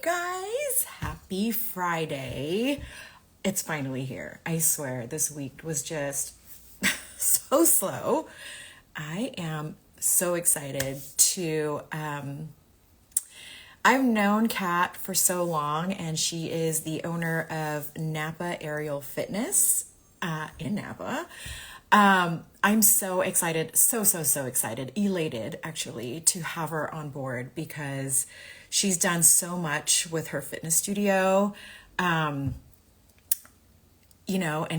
guys? Happy Friday. It's finally here. I swear this week was just so slow. I am so excited to I've known Kat for so long, and she is the owner of Napa Aerial Fitness in Napa. I'm so excited, so excited, elated actually, to have her on board because she's done so much with her fitness studio, and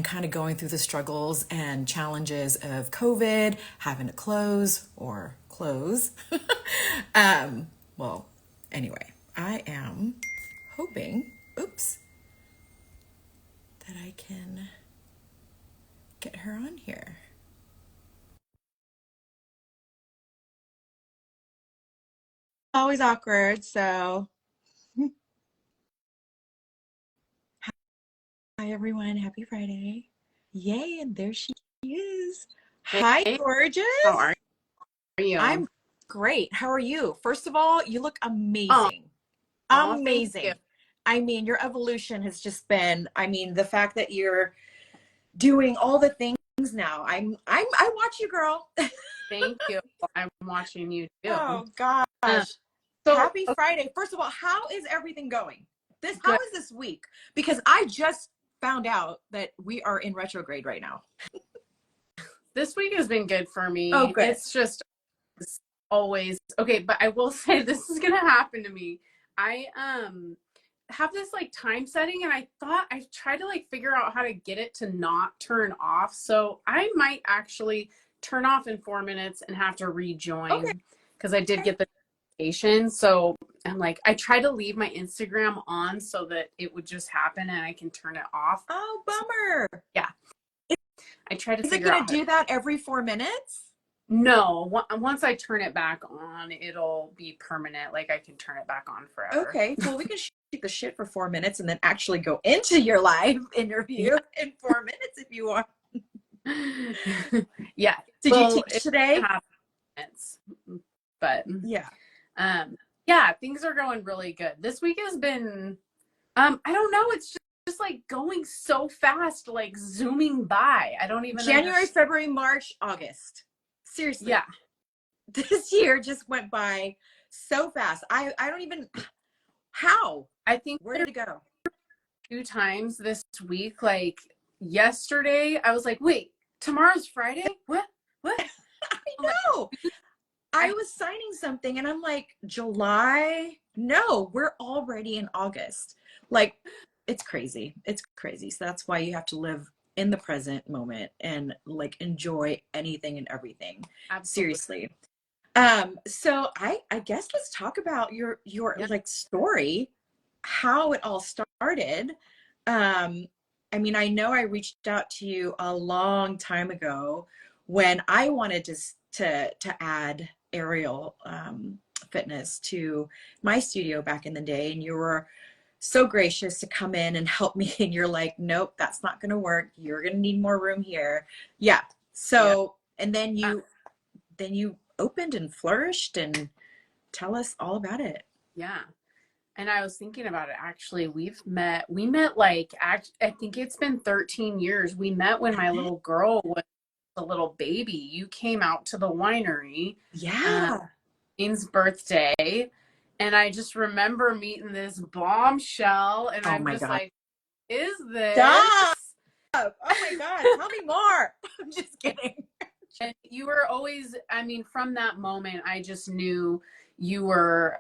kind of going through the struggles and challenges of COVID, having to close or close. Well, anyway, I am hoping, that I can get her on here. Always awkward, so hi everyone, happy Friday. Yay, and there she is. Hi, Hey, how gorgeous. are you? I'm great. How are you? First of all, you look Oh, amazing. thank you. Amazing. I mean, your evolution has just been, the fact that you're doing all the things now. I watch you, girl. Thank you. I'm watching you too. Oh Um, gosh. so Happy okay, Friday. First of all, how is everything going? How good. is this week? Because I just found out that we are in retrograde right now. This week has been good for Oh, me. good. It's just always okay, but I will say this is gonna happen to me. I have this like time setting, and I tried to like figure out how to get it to not turn off. So I might actually turn off in 4 minutes and have to Okay. rejoin because I did get the notification. So I'm like, I try to leave my Instagram on so that it would just happen and I can turn it off. Oh, So bummer. yeah, I try to Is it figure going out to how to. do that every 4 minutes? No, once I turn it back on, it'll be permanent. Like I can turn it back on forever. Okay. Well, we can shoot the shit for 4 minutes and then actually go into your live Yeah. interview in 4 minutes if you want. Yeah. Did you Well, teach it today? happens, but Yeah. um, yeah, things are going really good. This week has been, I don't know, it's just like going so fast, like zooming by. I don't even January, understand. February, March, August. Yeah, Seriously, this year just went by so fast. I don't even, how? I think Where there did it go? are 2 times this week. Like yesterday, I was like, wait, tomorrow's Friday? What? What? I I'm like, know. I I was signing something and I'm like, July? No, we're already in August. Like, it's crazy. It's crazy. So that's why you have to live in the present moment and like enjoy anything and everything. absolutely, Seriously. So I guess let's talk about your yeah. like story, how it all started. Um, I know I reached out to you a long time ago when I wanted to add aerial fitness to my studio back in the day, and you were so gracious to come in and help me. And you're like, nope, that's not going to work. You're going to need more room here. Yeah. Yeah. So, and then you opened and flourished, and tell us all about it. Yeah. And I was thinking about it actually. We met like, I think it's been 13 years. We met when my little girl was a little baby. You came out to the winery, um, Yeah. Dean's birthday. And I just remember meeting this bombshell. And Oh I'm my just God. like, is this? Stop. Oh my God. Tell me more. I'm just kidding. And you were always, I mean, from that moment, I just knew you were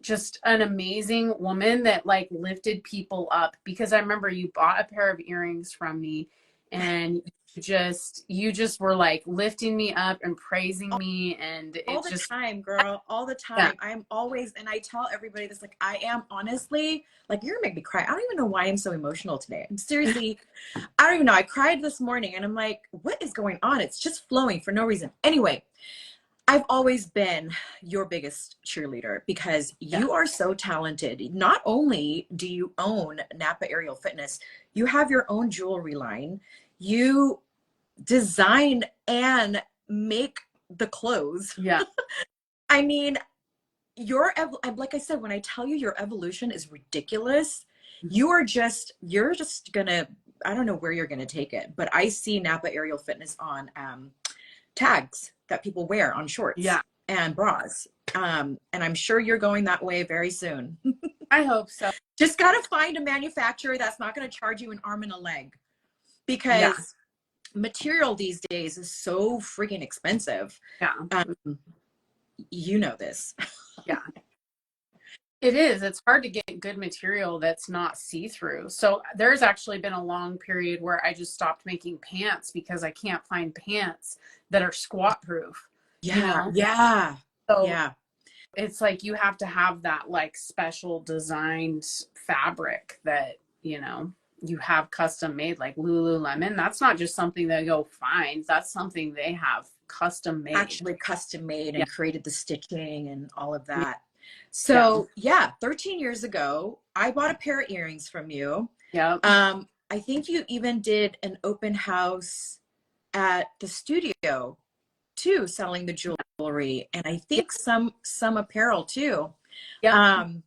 just an amazing woman that like lifted people up because I remember you bought a pair of earrings from me and you just were like lifting me up and praising me and All it the just time, girl, all the yeah. time. I'm always, and I tell everybody this, like, I am honestly, like, you're gonna make me cry. I don't even know why I'm so emotional today. I'm seriously, I don't even know. I cried this morning and I'm like, what is going on? It's just flowing for no reason. Anyway, I've always been your biggest cheerleader because Yeah. you are so talented. Not only do you own Napa Aerial Fitness, you have your own jewelry line. You design and make the clothes. Yeah. I mean, like I said, when I tell you your evolution is ridiculous, you're just gonna, I don't know where you're gonna take it, but I see Napa Aerial Fitness on tags that people wear on shorts Yeah, and bras. And I'm sure you're going that way very soon. I hope so. Just got to find a manufacturer that's not going to charge you an arm and a leg, Yeah, because material these days is so freaking expensive. yeah, You know this. yeah. It is. It's hard to get good material that's not see-through. So there's actually been a long period where I just stopped making pants because I can't find pants that are squat proof, you Yeah, know? yeah, So yeah. it's like you have to have that like special designed fabric that, you have custom made, like Lululemon. That's not just something that go find. That's something they have custom made. Actually custom made Yeah. and created the stitching and all of Yeah. that. Yeah. So yeah, 13 years ago, I bought a pair of earrings from you. Yep. I think you even did an open house at the studio too, selling the jewelry, and I Yep. think some apparel too. Yep. Um,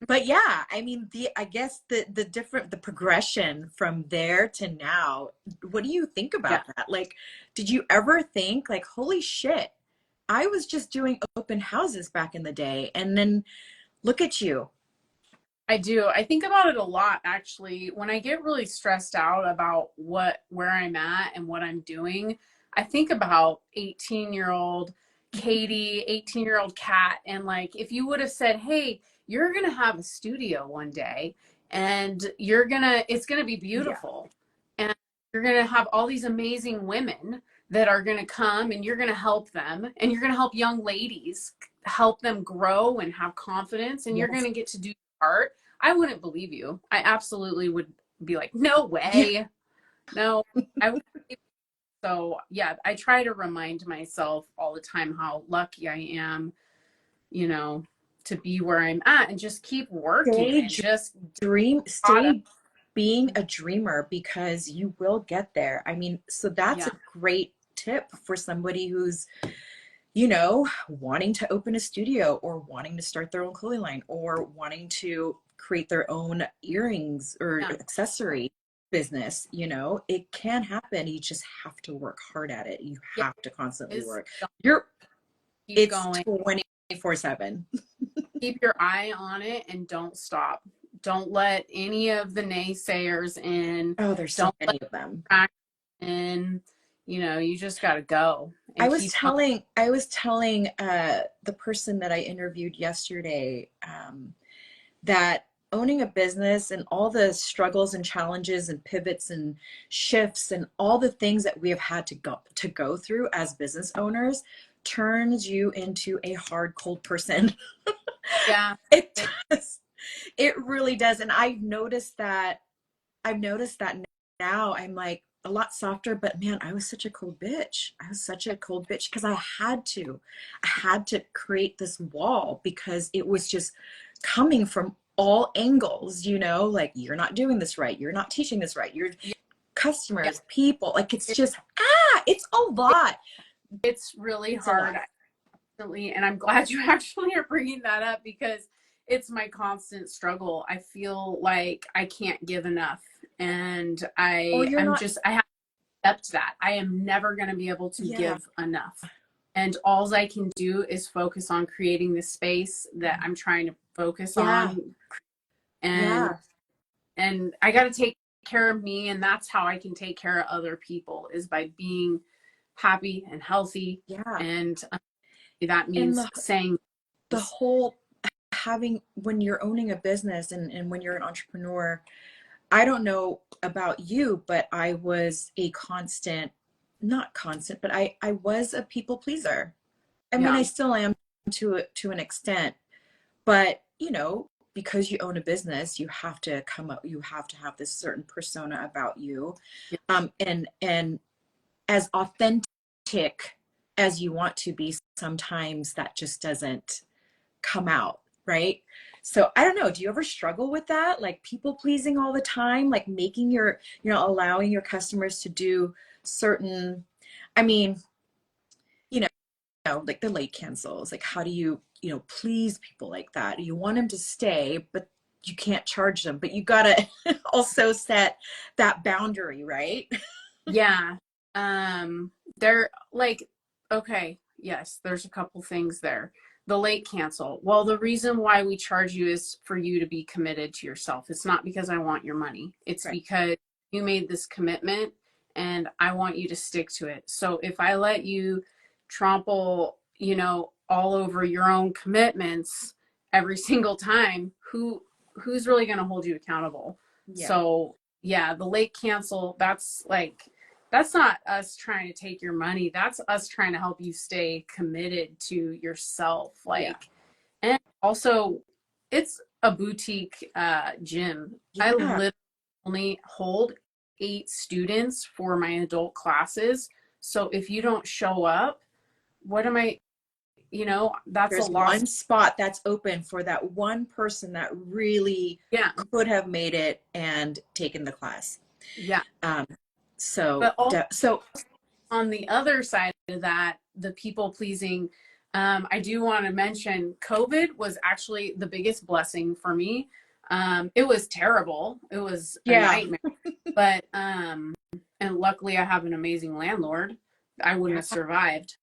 but yeah, I mean, I guess the progression from there to now, what do you think Yeah. about that? Like, did you ever think like, holy shit, I was just doing open houses back in the day, and then look at you. I do. I think about it a lot actually. When I get really stressed out about where I'm at and what I'm doing, I think about 18-year-old Katie, 18-year-old Kat, and like if you would have said, "Hey, you're going to have a studio one day and it's going to be Yeah. beautiful. And you're going to have all these amazing women that are going to come and you're going to help them and you're going to help young ladies help them grow and have confidence and you're going Yes. to get to do art." I wouldn't believe you. I absolutely would be like, no Yeah. way. No, I would. So yeah, I try to remind myself all the time how lucky I am, you know, to be where I'm at and just keep working Stay and just stay being a dreamer, because you will get there. I mean, so that's a yeah, great tip for somebody who's, wanting to open a studio or wanting to start their own clothing line or wanting to create their own earrings or yeah, accessory business. It can happen. You just have to work hard at it. You yeah. have to constantly Is work. You're keep It's going. 24/7. Keep your eye on it and don't stop. Don't let any of the naysayers in. Oh, there's so Don't let many of them. back in. You just got to go I and was keep on. telling I was telling the person that I interviewed yesterday, that owning a business and all the struggles and challenges and pivots and shifts and all the things that we have had to go through as business owners turns you into a hard, cold person. Yeah. It does. It really does. And I've noticed that now I'm like a lot softer, but man, I was such a cold bitch. I was such a cold bitch because I had to create this wall because it was just coming from all angles, like, you're not doing this right. You're not teaching this right. Your Yeah. customers, people, like, it's just, it's a lot. It's really It's a hard, lot. actually, and I'm glad you actually are bringing that up because it's my constant struggle. I feel like I can't give enough, and Or you're not, I have to accept that I am never going to be able to yeah, give enough, and all I can do is focus on creating the space that I'm trying to focus yeah, on, and yeah, I got to take care of me, and that's how I can take care of other people is by being happy and healthy, yeah. and that And means saying the this. whole having, when you're owning a business and when you're an entrepreneur, I don't know about you, but I was a constant, not constant, but I was a people pleaser. I mean, I Yeah, still am to an extent, but because you own a business, you have to have this certain persona about you. yeah, And as authentic as you want to be, sometimes that just doesn't come out, right? So I don't know, do you ever struggle with that? Like, people pleasing all the time, like making allowing your customers to do certain, I mean, you know, like the late cancels, like how do you, please people like that. You want them to stay, but you can't charge them, but you gotta also set that boundary, right? Yeah. They're like, okay, yes, there's a couple things there. The late cancel. Well, the reason why we charge you is for you to be committed to yourself. It's not because I want your money. It's Right. because you made this commitment and I want you to stick to it. So if I let you trample, all over your own commitments every single time, who's really going to hold you accountable? Yeah. So, yeah, the late cancel, that's not us trying to take your money. That's us trying to help you stay committed to yourself. Yeah. And also, it's a boutique gym. I Yeah. literally only hold 8 students for my adult classes. So if you don't show up, what am I, that's a There's loss. one spot that's open for that one person that really Yeah. could have made it and taken the class. Yeah. Um, so, But also, so on the other side of that, the people pleasing, I do want to mention COVID was actually the biggest blessing for me. It was terrible. It was a yeah, nightmare. But and luckily I have an amazing landlord. I wouldn't yeah, have survived.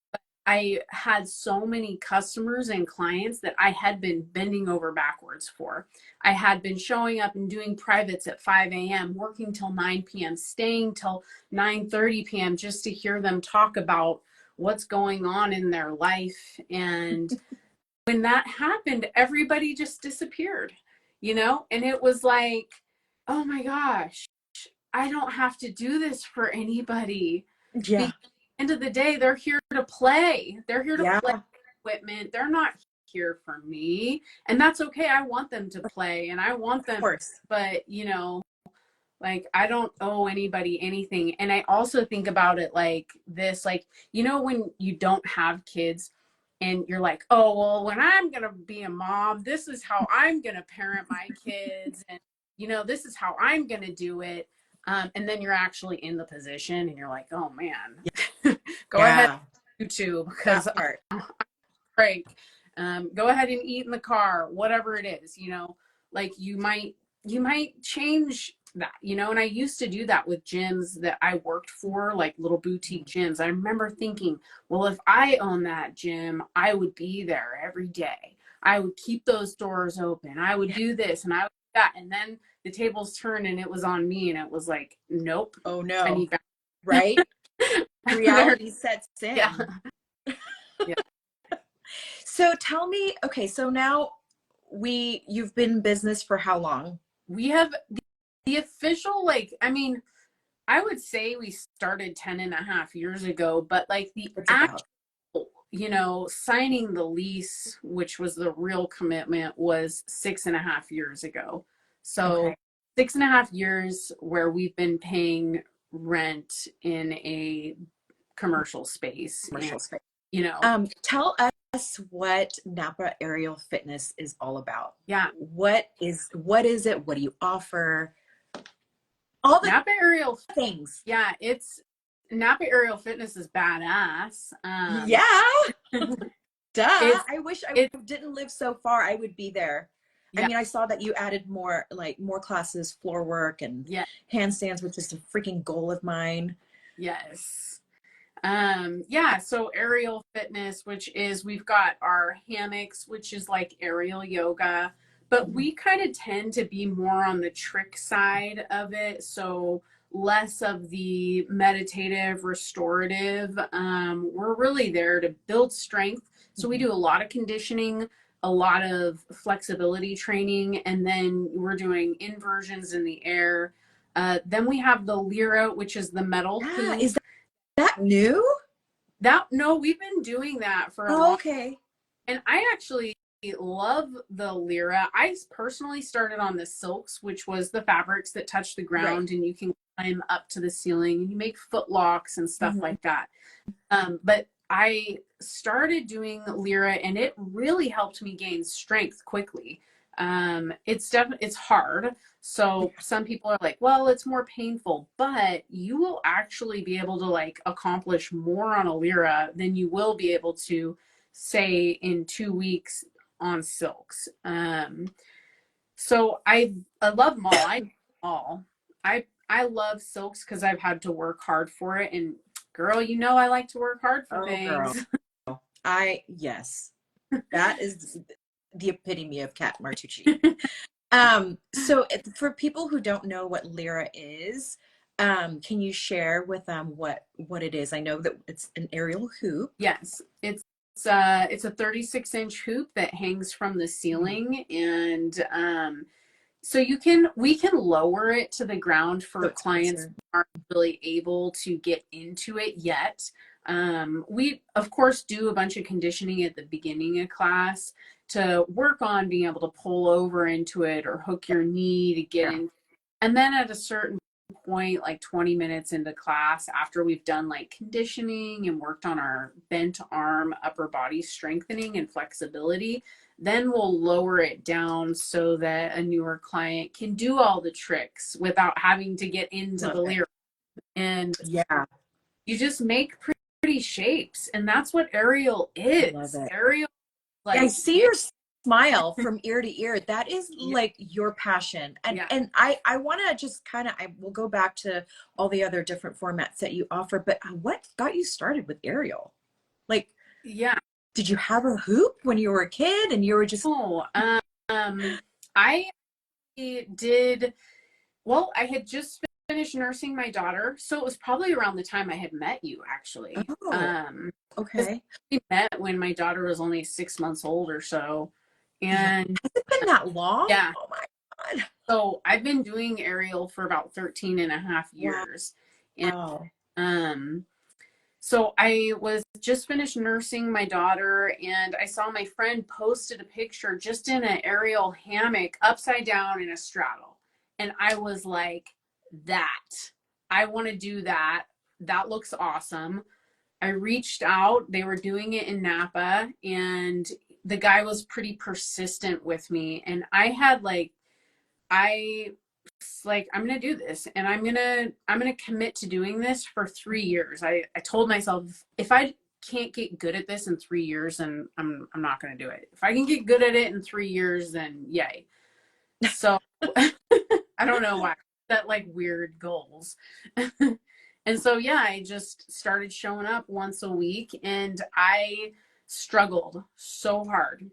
I had so many customers and clients that I had been bending over backwards for. I had been showing up and doing privates at 5 a.m., working till 9 p.m., staying till 9:30 p.m. just to hear them talk about what's going on in their life. And when that happened, everybody just disappeared, And it was like, oh my gosh, I don't have to do this for anybody. yeah, Because at the end of the day, they're here to play. They're here to yeah, play equipment. They're not here for me. And that's okay. I want them to play and I want of them, course. but like I don't owe anybody anything. And I also think about it like this, like, when you don't have kids and you're like, oh, well, when I'm going to be a mom, this is how I'm going to parent my kids. And, this is how I'm going to do it. And then you're actually in the position and you're like, oh man, go ahead, Yeah, YouTube, that because part. break. Go ahead and eat in the car, whatever it is, like you might change that, and I used to do that with gyms that I worked for, like little boutique gyms. I remember thinking, well, if I own that gym, I would be there every day. I would keep those doors open. I would Yeah. do this and I would do that. And then the tables turned and it was on me and it was like, nope, Oh I no, need back. right? There, Reality sets yeah. in. Yeah. So tell me, okay, so now you've been in business for how long? We have the official, like, I mean, I would say we started 10 and a half years ago, but like the It's actual, about. signing the lease, which was the real commitment, was 6.5 years ago. So Okay. 6.5 years where we've been paying rent in a commercial space. And, Commercial space. you know, Tell us what Napa Aerial Fitness is all about. yeah, What is it? What do you offer? All the Napa Aerial, things. yeah, Napa Aerial Fitness is badass. Yeah, duh. It's, I wish I it's, didn't live so far. I would be there. I yeah, mean, I saw that you added more classes, floor work and yeah, handstands, which is a freaking goal of mine. yes. Yeah, so aerial fitness, which is we've got our hammocks, which is like aerial yoga, but Mhm. we kind of tend to be more on the trick side of it. So less of the meditative, restorative. We're really there to build strength. So we Mhm. do a lot of conditioning, a lot of flexibility training, and then we're doing inversions in the air. Then we have the Lyra, which is the metal Yeah, is hoop. that new? That no, we've been doing that for a Oh, long, okay. and I actually love the Lyra. I personally started on the silks, which was the fabrics that touch the Right. ground and you can climb up to the ceiling and you make foot locks and stuff Mhm. like that. But I started doing Lyra and it really helped me gain strength quickly. It's hard. Yeah. So some people are like, well, it's more painful, but you will actually be able to like accomplish more on a Lyra than you will be able to say in 2 weeks on silks. So I love them all. I love them all. I love silks because I've had to work hard for it. And girl, you know I like to work hard for Oh, girl. things. Yes, that is the epitome of Cat Martucci. So for people who don't know what Lyra is, can you share with them what it is? I know that it's an aerial hoop. Yes, it's a 36-inch hoop that hangs from the Mhm. ceiling, and so we can lower it to the ground So for it's clients closer. who aren't really able to get into it yet. We of course do a bunch of conditioning at the beginning of class to work on being able to pull over into it or hook your knee to get Yeah. in. And then at a certain point, like 20 minutes into class, after we've done like conditioning and worked on our bent arm, upper body strengthening and flexibility, then we'll lower it down so that a newer client can do all the tricks without having to get into Love the it. lyric. And Yeah, you just make pretty shapes. And that's what aerial I love is. it. Aerial, Yeah, I like, see yeah, your smile from ear to ear. That is yeah, like your passion. And yeah, I want to just kind of I will go back to all the other different formats that you offer, but what got you started with aerial? Like, yeah. did you have a hoop when you were a kid and you were just Oh, I did. Well, I had just finished nursing my daughter, so it was probably around the time I had met you, actually. oh, Because okay. we met when my daughter was only 6 months old or so, Yeah. and Has it been that long? yeah, Oh my God. so I've been doing aerial for about 13 and a half Wow. years, and um, so I was just finished nursing my daughter, and I saw my friend posted a picture just in an aerial hammock, upside down in a straddle. And I was like, that. I want to do that. That looks awesome. I reached out. They were doing it in Napa, and the guy was pretty persistent with me. And I like I'm gonna do this, and I'm gonna commit to doing this for 3 years. I told myself if I can't get good at this in 3 years, then I'm not gonna do it. If I can get good at it in 3 years, then yay. So I don't know why that like weird goals. And so yeah, I just started showing up once a week, and I struggled so hard.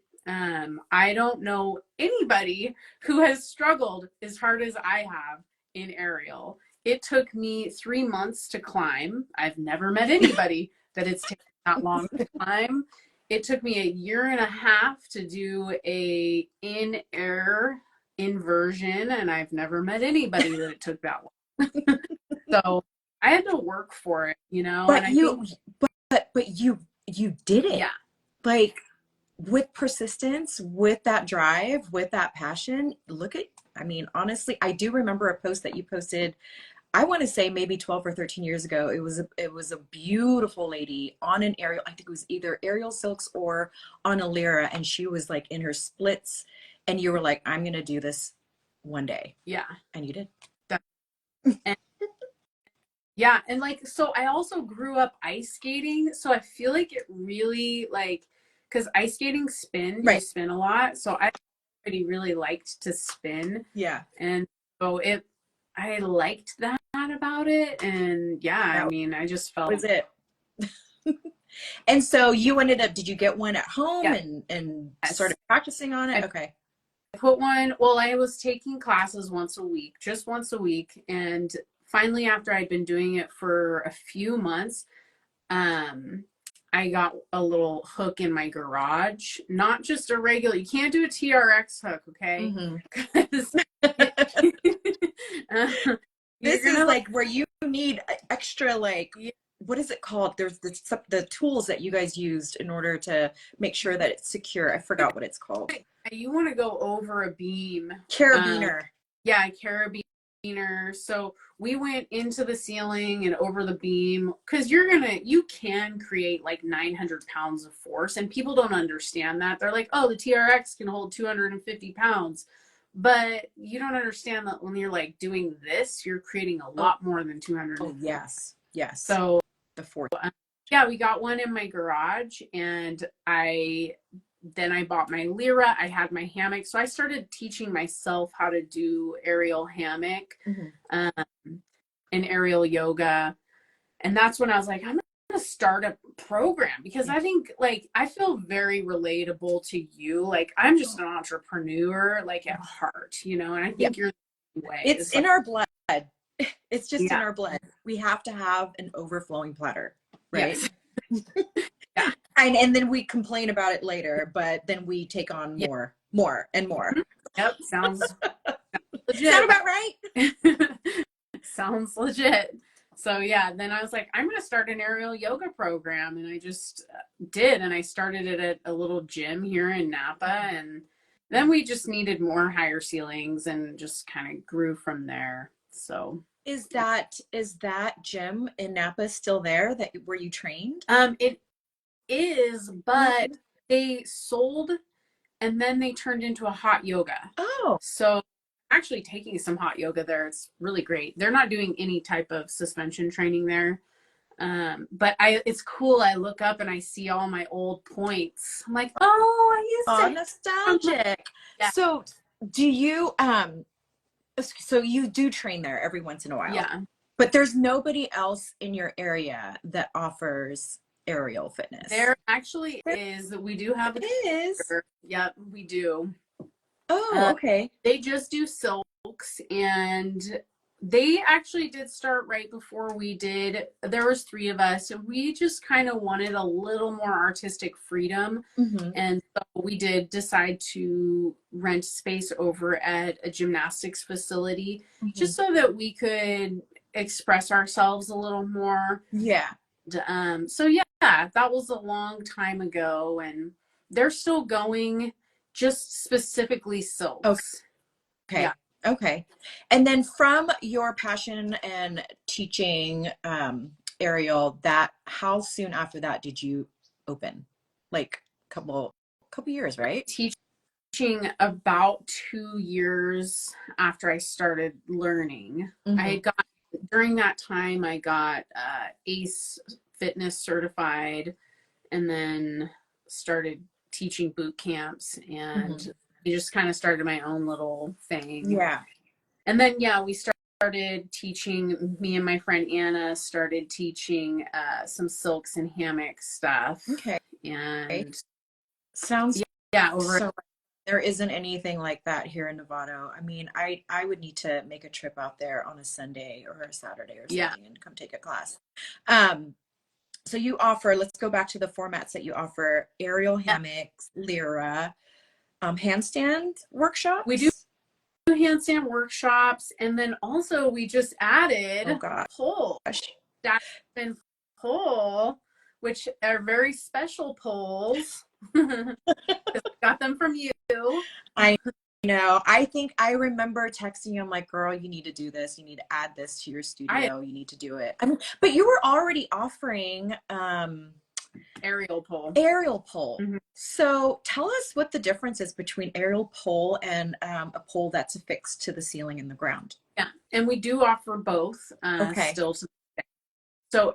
I don't know anybody who has struggled as hard as I have in aerial. It took me 3 months to climb. I've never met anybody that it's taken that long to climb. It took me a year and a half to do a in air inversion, and I've never met anybody that it took that long. So I had to work for it, and But I think, you did it. yeah, Like with persistence, with that drive, with that passion. Look at, I mean, honestly, I do remember a post that you posted, I want to say maybe 12 or 13 years ago. It was a beautiful lady on an aerial, I think it was either aerial silks or on a lyra, and she was like in her splits, and you were like, I'm gonna do this one day. yeah. And you did. That, and, yeah, and like so I also grew up ice skating, so I feel like it really like because ice skating you Right. spin a lot, so I already really liked to spin, Yeah. and so I liked that about it, and yeah, I That mean, I just felt was it. And so you ended up, did you get one at home yeah, and yes. started practicing on it? I Okay. put one, well, I was taking classes once a week, just once a week. And finally, after I'd been doing it for a few months, um, I got a little hook in my garage, not just a regular, you can't do a TRX hook, okay? Hmm. Because uh, you're This is gonna, like where you need extra, like, yeah, what is it called? There's the tools that you guys used in order to make sure that it's secure. I forgot what it's called. you want to go over a beam. Um, Carabiner. yeah, carabiner. So we went into the ceiling and over the beam because you can create like 900 pounds of force, and people don't understand that. They're like, oh, the TRX can hold 250 pounds. But you don't understand that when you're like doing this, you're creating a Oh, lot more than oh 250. yes, yes. So The fourth. yeah, we got one in my garage, and I then I bought my Lyra. I had my hammock. So I started teaching myself how to do aerial hammock, Mhm. um, and aerial yoga. And that's when I was like, I'm going to start a program because Yeah. I think like I feel very relatable to you. Like I'm just an entrepreneur, like at heart, you know, and I Yeah. think you're the way. It's It's in like, our blood. It's just in yeah, our blood. We have to have an overflowing platter, right? yes, yeah, And then we complain about it later, but then we take on yeah. more and more. Mhm. Yep, sounds Sound legit. about right? Sounds legit. So yeah, then I was like, I'm gonna start an aerial yoga program, and I just did, and I started it at a little gym here in Napa, and then we just needed more higher ceilings, and just kind of grew from there. So Is that gym in Napa still there that where you trained? it is, but they sold, and then they turned into a hot yoga. Oh, So actually taking some hot yoga there. It's really great. They're not doing any type of suspension training there. But it's cool. I look up and I see all my old points. I'm like, oh, I oh, used to. nostalgic. Yeah, So do you so you do train there every once in a while, yeah. but there's nobody else in your area that offers aerial fitness. There actually There is. We do have a is. trainer. Yep, we do. Oh, Uh, okay. they just do silks, and they actually did start right before we did. There was three of us, and we just kind of wanted a little more artistic freedom. Hmm. And so we did decide to rent space over at a gymnastics facility Hmm. just so that we could express ourselves a little more. Yeah. So yeah, that was a long time ago, and they're still going, just specifically silks. Yeah. Okay. Okay. And then from your passion and teaching aerial, that how soon after that did you open? Like couple years, right? Teaching about 2 years after I started learning. I Hmm. had got During that time I got ACE fitness certified, and then started teaching boot camps, Hmm. and I just kind of started my own little thing. Yeah. And then yeah, we started teaching. Me and my friend Anna started teaching some silks and hammock stuff, Okay. and Sounds yeah, over. so there isn't anything like that here in Nevada. I mean, I would need to make a trip out there on a Sunday or a Saturday or Yeah, something and come take a class. Um, so you offer, let's go back to the formats that you offer: aerial yeah. hammocks, Lyra, handstand We do workshops. handstand workshops, and then also we just Oh added gosh. pole, staff and pole, which are very special poles. Got them from you. I know. I think I remember texting you. I'm like, girl, you need to do this. You need to add this to your I studio. You need to do it. I mean, but you were already offering aerial pole. aerial pole. Mhm. So tell us what the difference is between aerial pole and a pole that's affixed to the ceiling in the ground. Yeah, and we do offer both Okay. still. So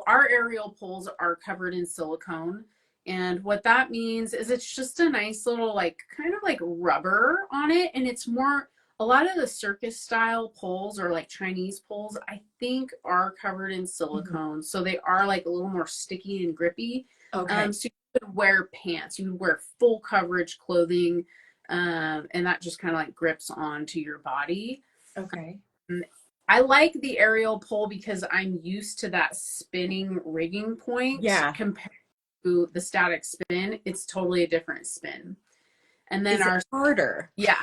our aerial poles are covered in silicone. And what that means is it's just a nice little, like, kind of like rubber on it. And it's more, a lot of the circus style poles, or like Chinese poles, I think are covered in Mhm. silicone. So they are like a little more sticky and grippy. Okay. So you would wear pants, you would wear full coverage clothing, and that just kind of like grips onto your body. Okay. I like the aerial pole because I'm used to that spinning rigging point Yeah. compared to the static spin. It's totally a different spin. And then Is it harder? yeah.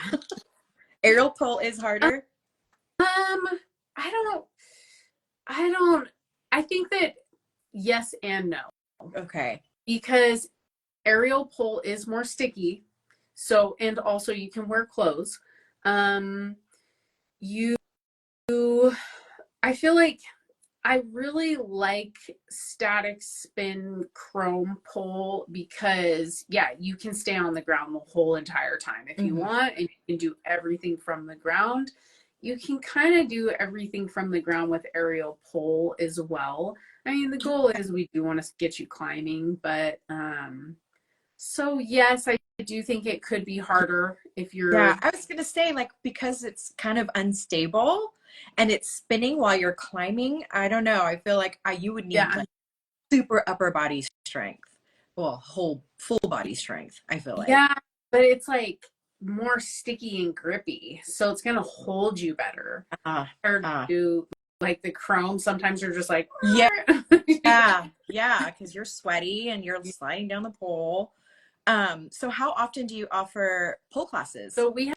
Aerial pole is harder? Um, I don't, I don't, I think that yes and no, Okay. because aerial pole is more sticky. So, and also you can wear clothes. Um, you, I feel like I really like static spin chrome pole because, yeah, you can stay on the ground the whole entire time if you Hmm. want, and you can do everything from the ground. You can kind of do everything from the ground with aerial pole as well. I mean, the goal is we do want to get you climbing, but So yes, I do think it could be harder if Yeah, you're, I was gonna say, like, because it's kind of unstable and it's spinning while you're climbing. I don't know. I feel like you would need yeah, like super upper body strength. Well, whole full body strength, I feel like. yeah, but it's like more sticky and grippy, so it's gonna hold you better. Uh, Or uh, do like the chrome, sometimes you're just like, yeah, yeah, because you're sweaty and you're sliding down the pole. So how often do you offer pole classes? so we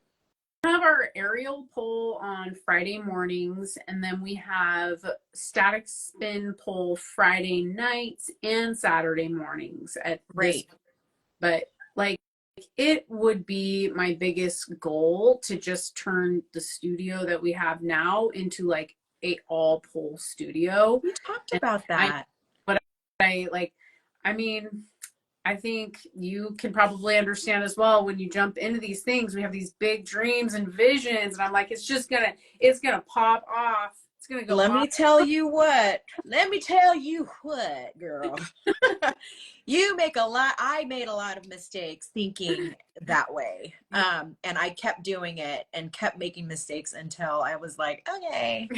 have our aerial pole on Friday mornings, and then we have static spin pole Friday nights and Saturday mornings at this. Great. But like, it would be my biggest goal to just turn the studio that we have now into like a all pole studio. We talked And about I, that. but I like, I mean, I think you can probably understand as well when you jump into these things, we have these big dreams and visions, and I'm like, it's gonna pop off. It's gonna go Let off. me tell you what. Let me tell you what, girl. You make a lot. I made a lot of mistakes thinking that way. And I kept doing it and kept making mistakes until I was like, okay,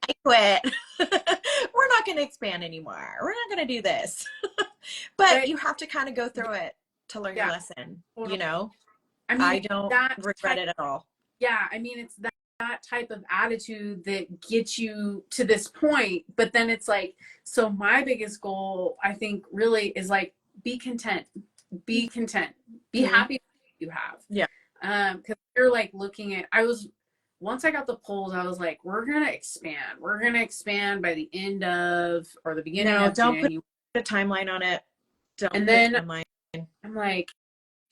I quit. We're not going to expand anymore. We're not going to do this. But But you have to kind of go through it to learn your yeah, lesson, totally. you know? I mean, I it's don't that regret type, it at all. yeah, I mean, it's that type of attitude that gets you to this point. But then it's like, so my biggest goal, I think, really is like, be content, be content, be Mhm. happy with what you have. Yeah. Because you're like looking at, I was, once I got the polls, I was like, we're gonna expand. We're gonna expand by the end of or the beginning No, of don't put January. a timeline on it. Don't And put a then timeline. I'm like,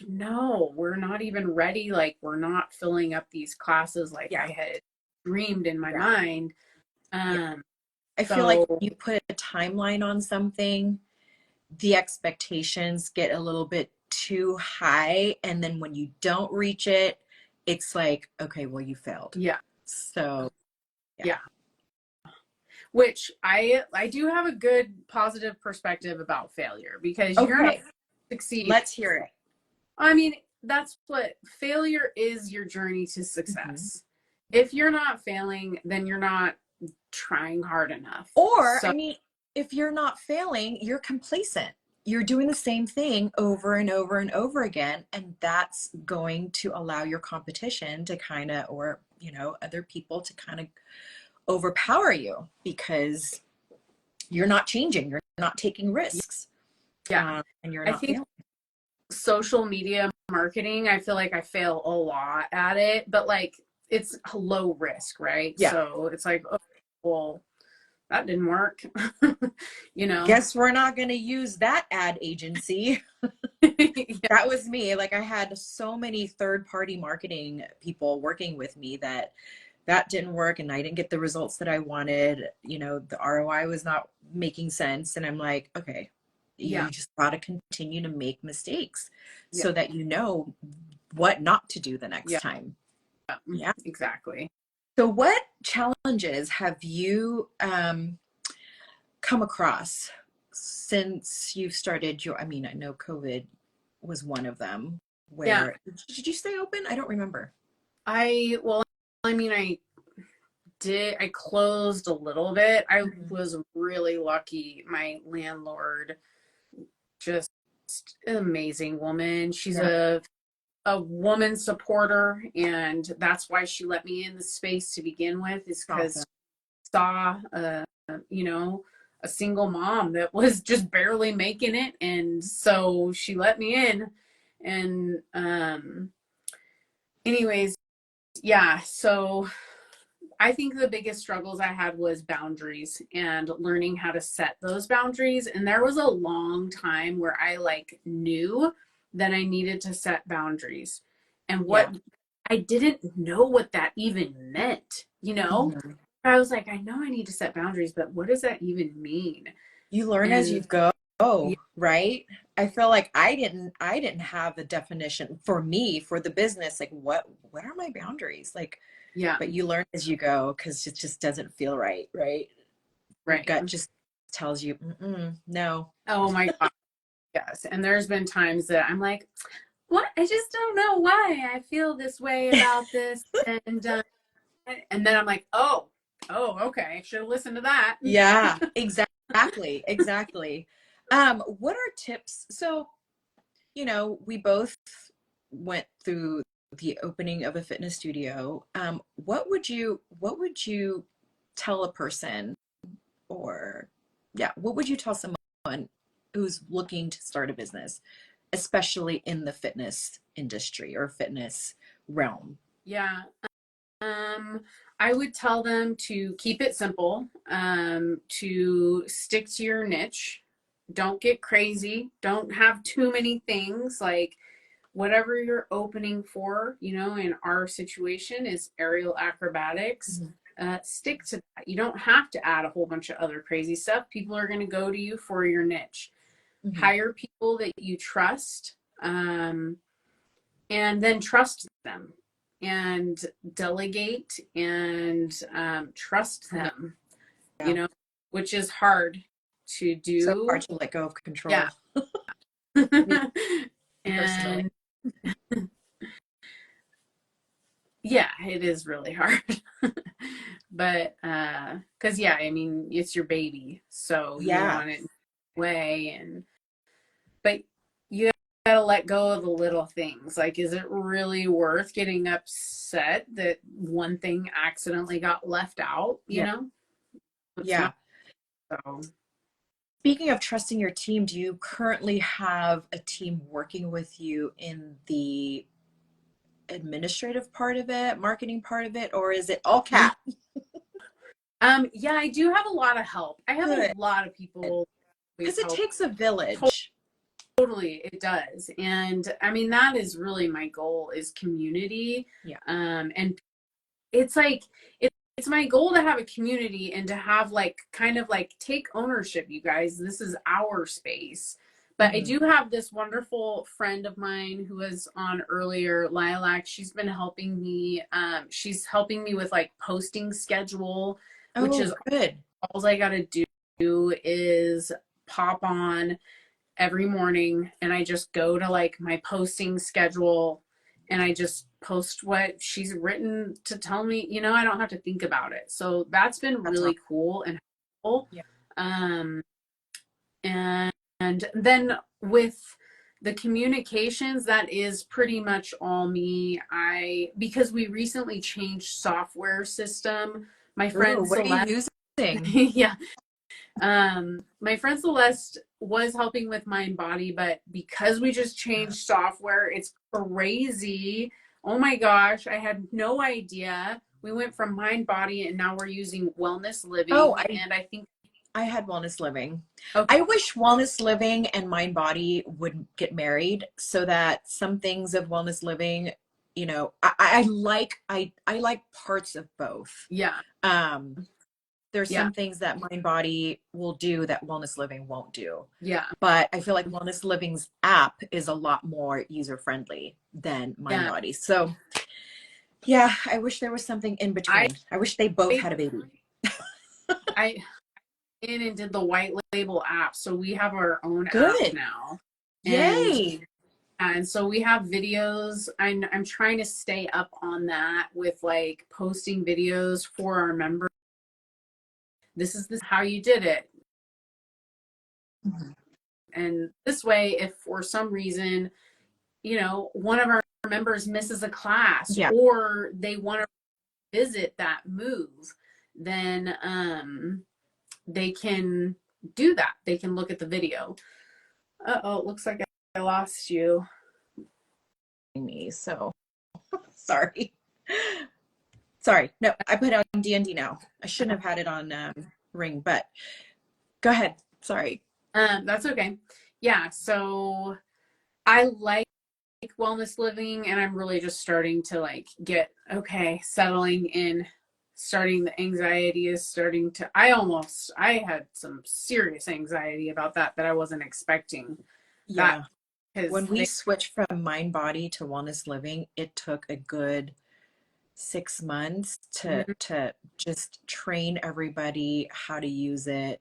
no, we're not even ready. Like, we're not filling up these classes like Yeah. I had dreamed in my Yeah. mind. Yeah. Um, I feel like so you put a timeline on something, the expectations get a little bit too high. And then when you don't reach it, it's like, okay, well, you failed. yeah, So, yeah. yeah. Which I do have a good positive perspective about failure because you're not Okay, succeeding. let's hear it. I mean, that's what failure is, your journey to Mhm. success. If you're not failing, then you're not trying hard enough. Or, So I mean, if you're not failing, you're complacent. You're doing the same thing over and over and over again. And that's going to allow your competition to kind of, or, other people to kind of overpower you because you're not changing, you're not taking risks, yeah, and you're I not think failing. social media marketing, I feel like I fail a lot at it, but like it's low risk, right? Yeah. So it's like, oh, well, that didn't work, you know? Guess we're not going to use that ad agency. Yeah. That was me. Like I had so many third party marketing people working with me that didn't work and I didn't get the results that I wanted. The ROI was not making sense. And I'm like, okay, Yeah. you just got to continue to make mistakes Yeah. so that you know what not to do the next Yeah. time. Mm, Yeah. exactly. So what challenges have you come across since you've started I mean, I know COVID was one of them Yeah. where, did you stay open? I don't remember. Well, I mean, I closed a little bit. I Mhm. was really lucky. My landlord, just an amazing woman. She's Yeah. a woman supporter, and that's why she let me in the space to begin with, is because Awesome. saw you know a single mom that was just barely making it, and so she let me in. And anyways, yeah, so I think the biggest struggles I had was boundaries and learning how to set those boundaries. And there was a long time where I like knew that I needed to set boundaries. And Yeah. what I didn't know what that even meant, you know? Mhm. I was like, I know I need to set boundaries, but what does that even mean? You learn as you And go, yeah, right? I feel like I didn't have a definition for me for the business. Like what are my boundaries? Like, yeah, but you learn as you go because it just doesn't feel right, right? Your right. gut just tells you, mm-mm, no. Oh my God. Yes. And there's been times that I'm like, what? I just don't know why I feel this way about this. And then I'm like, okay. I should have listened to that. Yeah, exactly, exactly. What are tips? So, we both went through the opening of a fitness studio. What would you tell a person, or yeah, what would you tell someone who's looking to start a business, especially in the fitness industry or fitness realm? Yeah. Um, I would tell them to keep it simple, to stick to your niche. Don't get crazy. Don't have too many things. Like whatever you're opening for, in our situation is aerial acrobatics. Mhm. Stick to that. You don't have to add a whole bunch of other crazy stuff. People are going to go to you for your niche. Mhm. Hire people that you trust, and then trust them and delegate and trust Yeah, them, you yeah. know, which is hard to So hard do. to let go of Yeah. control. Me personally. And yeah, it is really hard. But because yeah, I mean, it's your baby, so you Yeah. want it way. And but you gotta let go of the little things. Like, is it really worth getting upset that one thing accidentally got left out? Yeah. It's Yeah. not. So Speaking of trusting your team, do you currently have a team working with you in the administrative part of it, marketing part of it, or is it all cat? yeah, I do have a lot of help. I have a Good. lot of people always Because it help. takes a village. Totally, it does. And I mean, that is really my goal is community. Yeah. And it's like it's my goal to have a community and to have like kind of like take ownership, you guys. This is our space. But I Hmm. do have this wonderful friend of mine who was on earlier, Lilac. She's been helping me. She's helping me with like posting schedule, which Oh, is good. all I gotta do is pop on every morning and I just go to like my posting schedule and I just post what she's written to tell me, I don't have to think about it. So that's been That's awesome. really cool and helpful. Yeah. Um, and then with the communications, that is pretty much all me. Because we recently changed software system, my Ooh, friend what are you Celeste, using? yeah, my friend Celeste was helping with Mind Body, but because we just changed software, it's crazy. Oh my gosh, I had no idea. We went from Mind Body and now we're using Wellness Oh, Living. I And I think, I had Wellness Living. okay, I wish Wellness Living and Mind Body would get married so that some things of Wellness Living, I like parts of both. yeah, Um, there's yeah, some things that Mind Body will do that Wellness Living won't do. yeah, But I feel like Wellness Living's app is a lot more user friendly than Mind yeah. Body. So yeah, I wish there was something in I, between. I wish they both had a baby. I in and did the white label app. So we have our own app Good. now. And Yay. And so we have videos. I'm trying to stay up on that with like posting videos for our members. This how you did it. Mhm. And this way, if for some reason, one of our members misses a class Yeah. or they want to visit that move, then they can do that. They can look at the video. Uh-oh, it looks like I lost you. Me, so sorry. Sorry. No, I put it on D&D now. I shouldn't have had it on Ring, but go ahead. Sorry. That's okay. Yeah, so I like wellness living and I'm really just starting to like get okay, settling in, starting the anxiety is starting to I had some serious anxiety about that I wasn't expecting that Yeah. because When we switched from Mind Body to Wellness Living, it took a good 6 months to just train everybody how to use it.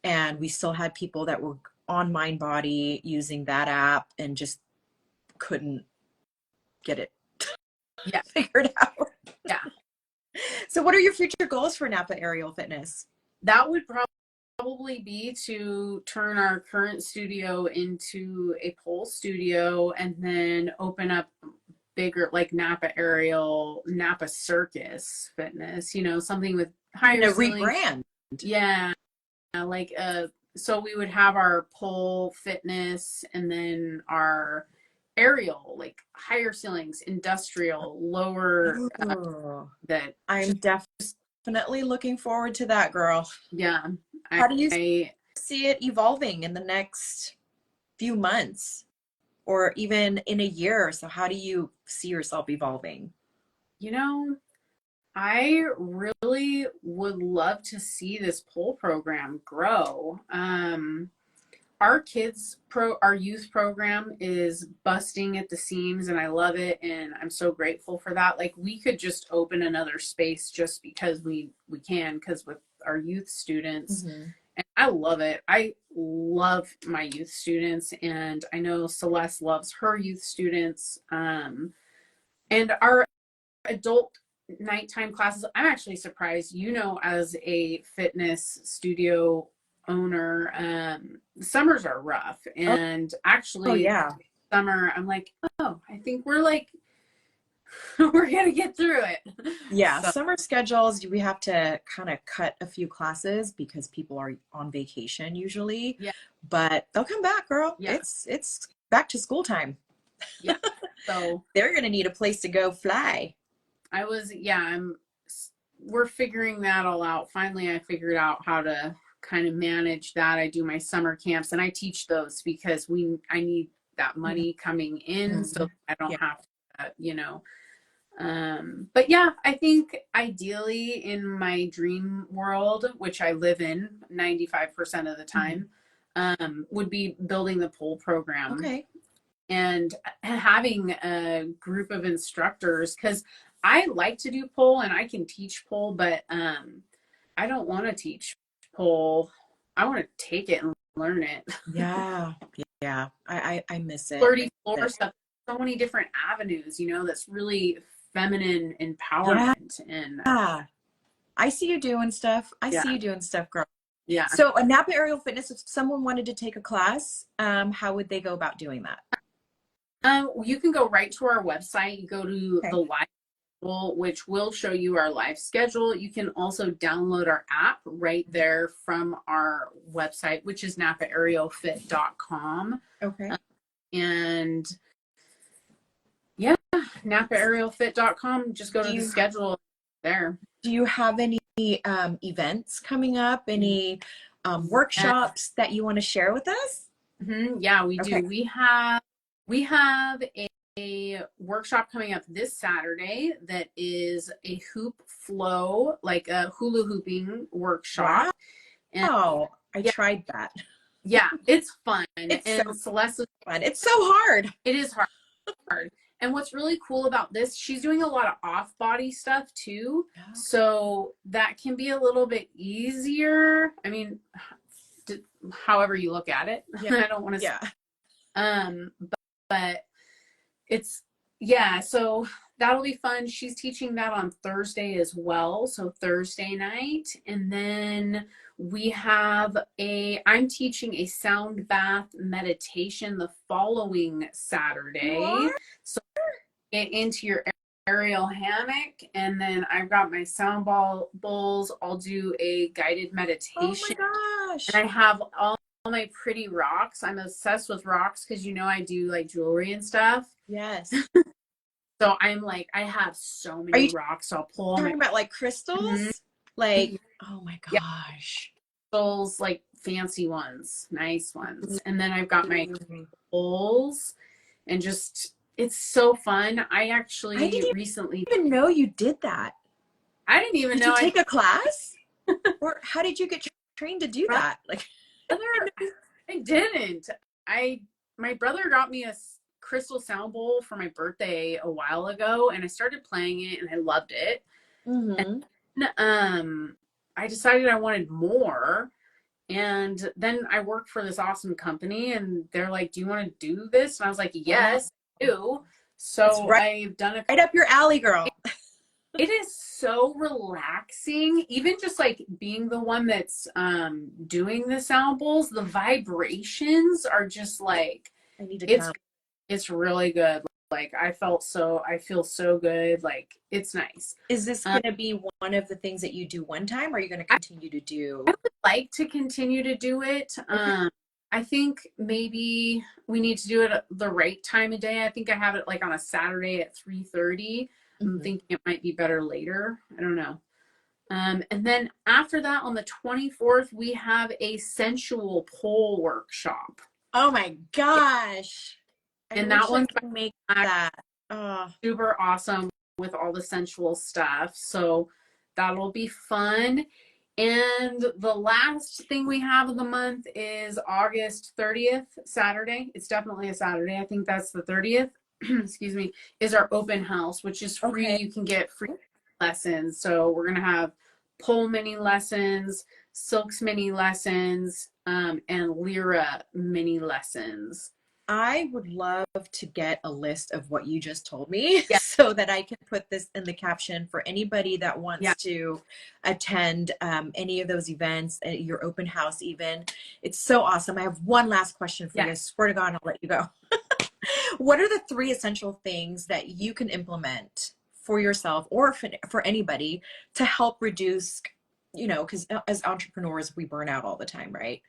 And we still had people that were on Mind Body using that app and just couldn't get it Yeah. figured out. Yeah. So what are your future goals for Napa Aerial Fitness? That would probably be to turn our current studio into a pole studio and then open up bigger, like Napa Aerial, Napa Circus Fitness, you know, something with Even higher a ceiling. rebrand. Yeah. Like so we would have our pole fitness and then our aerial, like higher ceilings, industrial, lower Oh, that I'm just definitely looking forward to that, girl. yeah. How do you I see it evolving in the next few months or even in a year? So how do you see yourself evolving? you know, I really would love to see this pole program grow. Our youth program is busting at the seams and I love it and I'm so grateful for that. Like we could just open another space just because we can, because with our youth students, Mm-hmm. and I love it. I love my youth students and I know Celeste loves her youth students. And our adult nighttime classes, I'm actually surprised, you know, as a fitness studio owner, summers are rough. And Oh, actually, yeah. summer, I'm like, oh, I think we're like, we're going to get through it. Yeah, So, summer schedules, we have to kind of cut a few classes because people are on vacation usually, yeah, but they'll come back, girl. yeah, It's back to school time. yeah. So They're gonna need a place to go fly. yeah, we're figuring that all out. Finally, I figured out how to kind of manage that. I do my summer camps and I teach those because I need that money coming in so Mhm. I don't Yeah. have to, you know. But yeah, I think ideally in my dream world, which I live in 95% of the Mhm. time, would be building the pole program Okay. and having a group of instructors because I like to do pole and I can teach pole, but I don't want to teach pole. I want to take it and learn it. Yeah. Yeah. I miss it. 30 floor stuff, so many different avenues, you know, that's really feminine Yeah. empowerment. And I see you doing stuff. I yeah, see you doing stuff, girl. yeah. So a Napa Aerial Fitness, if someone wanted to take a class, how would they go about doing that? You can go right to our website. You go to the Okay. live schedule, which will show you our live schedule. You can also download our app right there from our website, which is napaaerialfit.com. Okay. And yeah, napaaerialfit.com. Just go Do to the you schedule there. do you have any events coming up? Any Yeah, workshops that you want to share with us? yeah, we Okay. do. We have a workshop coming up this Saturday that is a hoop flow, like a hula hooping workshop. Wow. And I yeah, tried that. yeah, it's fun. It's so And Celeste, fun. It's so hard. it is hard. And what's really cool about this, she's doing a lot of off body stuff too. Okay. So that can be a little bit easier. I mean, however you look at it. Yeah. I don't want to, Yeah. um, but it's, yeah, so that'll be fun. She's teaching that on Thursday as well. So Thursday night. And then I'm teaching a sound bath meditation the following You Saturday. are? So get into your aerial hammock. And then I've got my bowls. I'll do a guided Oh my meditation. gosh. And I have all my pretty rocks. I'm obsessed with rocks because you know I do like jewelry and stuff. Yes. So I'm like, I have so Are many you rocks. So I'll pull all my talking about like Mhm. crystals? Like, oh my Yeah, gosh. crystals, like fancy ones, nice ones. And then I've got my Mm. bowls and just it's so fun. I I actually didn't recently even know you did that. I didn't even Did know you I take a class? Or how did you get trained to do that? Like, brother I didn't. I My brother got me a crystal sound bowl for my birthday a while ago and I started playing it and I loved it. mm-hmm. And I decided I wanted more And then I worked for this awesome company and they're like, do you want to do this? And I was like, Wow. yes, I do. It's So I've done a right up your alley, girl. it is so relaxing, even just like being the one that's doing the samples. The vibrations are just like I need to it's come. it's really good. Like I feel so good. Like it's nice. Is this um, going to be one of the things that you do one time, or are you going to I, continue to I do? would like to continue to do it. Okay. I think maybe we need to do it at the right time of day. I think I have it like on a Saturday at 3:30. I'm Hmm. thinking it might be better later. I don't know. And then after that, on the 24th, we have a sensual pole workshop. Oh my gosh. I And that wish I one's could make back that. Oh, super awesome with all the sensual stuff. So that'll be fun. And the last thing we have of the month is August 30th, Saturday. It's definitely a Saturday. I think that's the 30th. Excuse me, is our open house, which is free. okay. You can get free lessons. So we're going to have pole mini lessons, silks mini lessons, and lyra mini lessons. I would love to get a list of what you just told me Yeah. so that I can put this in the caption for anybody that Yeah. wants to attend any of those events, your open house even. It's so awesome. I have one last question for you. I Yes. swear to God, I'll let you go. What are the three essential things that you can implement for yourself or for anybody to help reduce, because as entrepreneurs, we burn out all the time, right?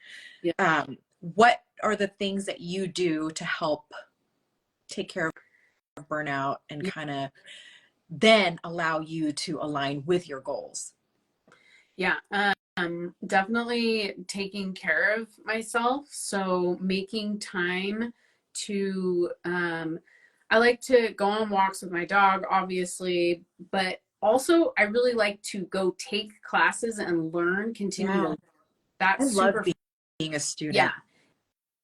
Yeah. What are the things that you do to help take care of burnout and Yeah. kind of then allow you to align with your goals? Yeah. Definitely taking care of myself. So making time to, I like to go on walks with my dog, obviously, but also I really like to go take classes and learn, continue to Yeah, learn. I That's love super, being a yeah. student.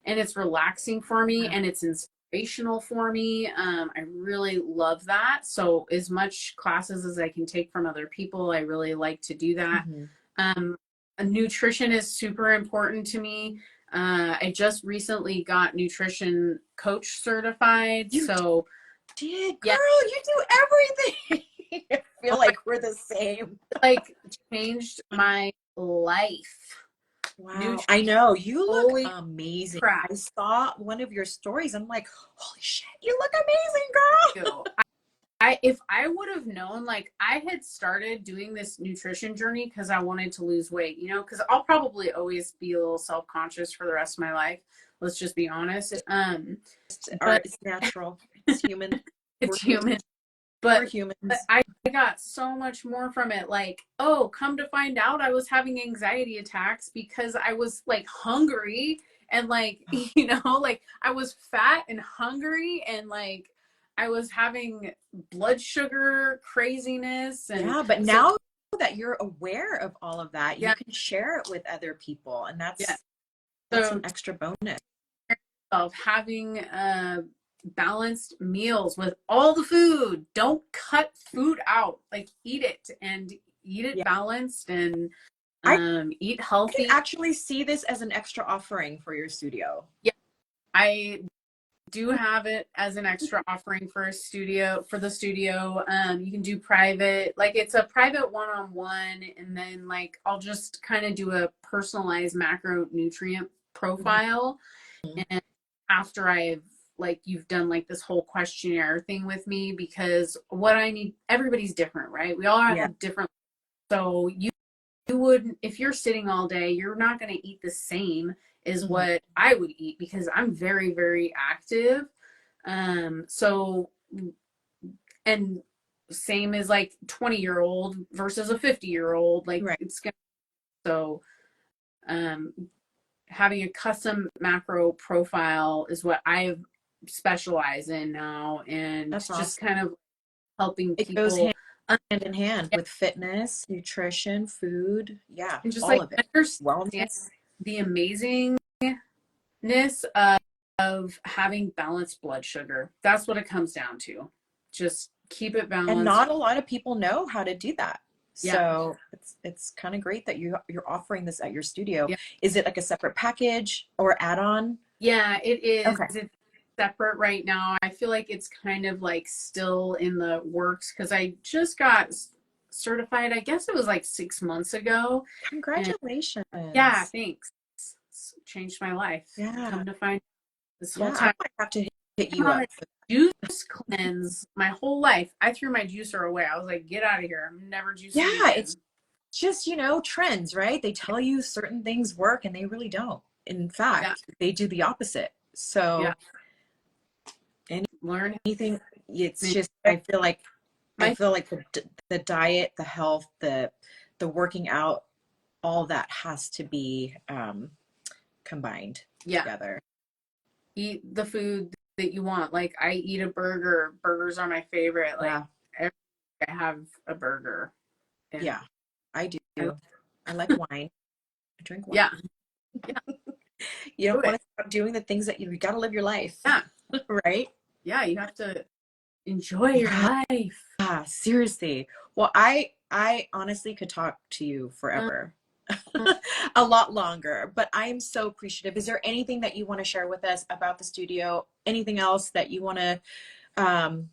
And it's relaxing for me and it's inspirational for me. I really love that. So as much classes as I can take from other people, I really like to do that. Mhm. Um, Nutrition is super important to me. I just recently got nutrition coach certified. You So did, yeah, girl, you do everything. I oh feel my, like we're the same. like changed my life. Wow. Nutrition, I know. You look holy amazing. crap. I saw one of your stories. I'm like, holy shit, you look amazing, girl. You. I if I would have known, like I had started doing this nutrition journey because I wanted to lose weight, because I'll probably always be a little self-conscious for the rest of my life. Let's just be honest. But It's natural. It's human. We're it's human. we're But humans. I got so much more from it. Like, oh, come to find out, I was having anxiety attacks because I was like hungry and like, like I was fat and hungry and like I was having blood sugar craziness. And Yeah, but so, now that you're aware of all of that, you yeah, can share it with other people, and yeah. that's an So, extra bonus. of having balanced meals with all the food. Don't cut food out. Like eat it and eat it Yeah. balanced and I eat can healthy. actually see this as an extra offering for your studio. Yeah, I do have it as an extra offering for the studio. You can do private, like it's a private one-on-one, and then like I'll just kind of do a personalized macronutrient profile. And after I've like you've done like this whole questionnaire thing with me, because what I need, everybody's different, right? We all Yeah. have different. So you would, if you're sitting all day, you're not going to eat the same as Mhm. what I would eat because I'm very, very active. So, and same as like 20-year-old versus a 50-year-old, like Right. it's going to, so, um, having a custom macro profile is what I specialize in now, and That's just awesome. kind of helping It goes people hand in hand with fitness, nutrition, food. Yeah, and just all like of it. understand Wellness. the amazingness of having balanced blood sugar. That's what it comes down to. Just keep it And balanced. not a lot of people know how to do that. Yeah. So it's kind of great that you're offering this at your studio. Yeah. Is it like a separate package or add-on? Yeah, it is. Okay. It's separate right now. I feel like it's kind of like still in the works because I just got certified. I guess it was like 6 months ago. And yeah, Congratulations. thanks. It's changed my life. Yeah. Come to find this whole Yeah, I time might have to hit I'm you on up. a juice cleanse my whole life. I threw my juicer away. I was like, get out of here. I'm never juicing Yeah, it's again. just, trends, right? They tell you certain things work and they really don't. In Yeah. fact, they do the opposite. Yeah. So Learn. anything, it's just, I My feel like the diet, the health, the working out, all that has to be combined yeah. together. Eat the food that you want. Like I eat a burger. Burgers are my favorite. Like Yeah, every day I have a burger. And yeah, I I, do. I like wine. I drink wine. yeah. Yeah. You Do don't want it. to stop doing the things that you got to live your life, Yeah. right? Yeah. You have to enjoy your Yeah, life. seriously. Well, I honestly could talk to you Uh, forever. A lot longer, but I am so appreciative. Is there anything that you want to share with us about the studio? Anything else that you want to um,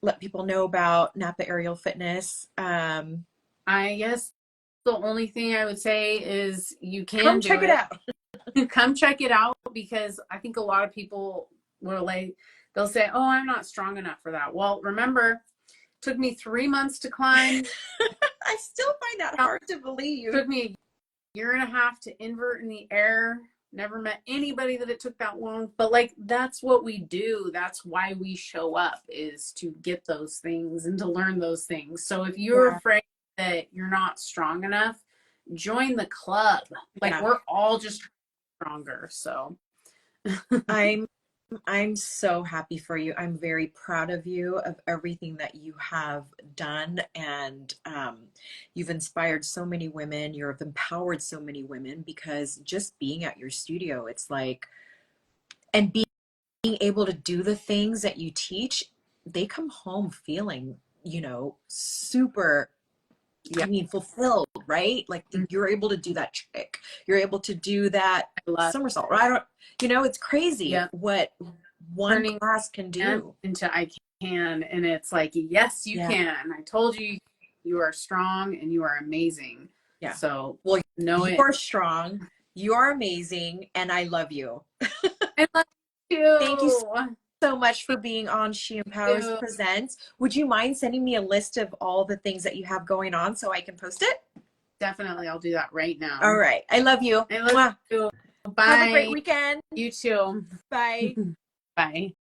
let people know about Napa Aerial Fitness? I guess the only thing I would say is you can Come do check it it. out. Come check it out because I think a lot of people will like they'll say, "Oh, I'm not strong enough for that." Well, remember, it took me 3 months to climb. I still find that It hard to believe. took me a year and a half to invert in the air. Never met anybody that it took that long, but like that's what we do. That's why we show up is to get those things and to learn those things. So if you're Yeah, afraid that you're not strong enough, join the club. Like yeah. we're all just stronger. So I'm I'm so happy for you. I'm very proud of you, of everything that you have done. And you've inspired so many women. You've empowered so many women because just being at your studio, it's like, and being able to do the things that you teach, they come home feeling, super, yeah, I mean, fulfilled, right? Like I you're able to do that trick. You're able to do that love somersault, right? It's crazy yeah. what one Turning class can can do. into I can, and it's like yes, you Yeah, can. I told you, you are strong and you are amazing. yeah. So Well, know you it. are strong, you are amazing, and I love you. I love Thank you you. so much for being on She Empowers You Presents. Would you mind sending me a list of all the things that you have going on so I can post it? definitely. I'll do that right All now. right. I love you. I love Mwah. you. Have a great Bye. weekend. You too. Bye. Bye.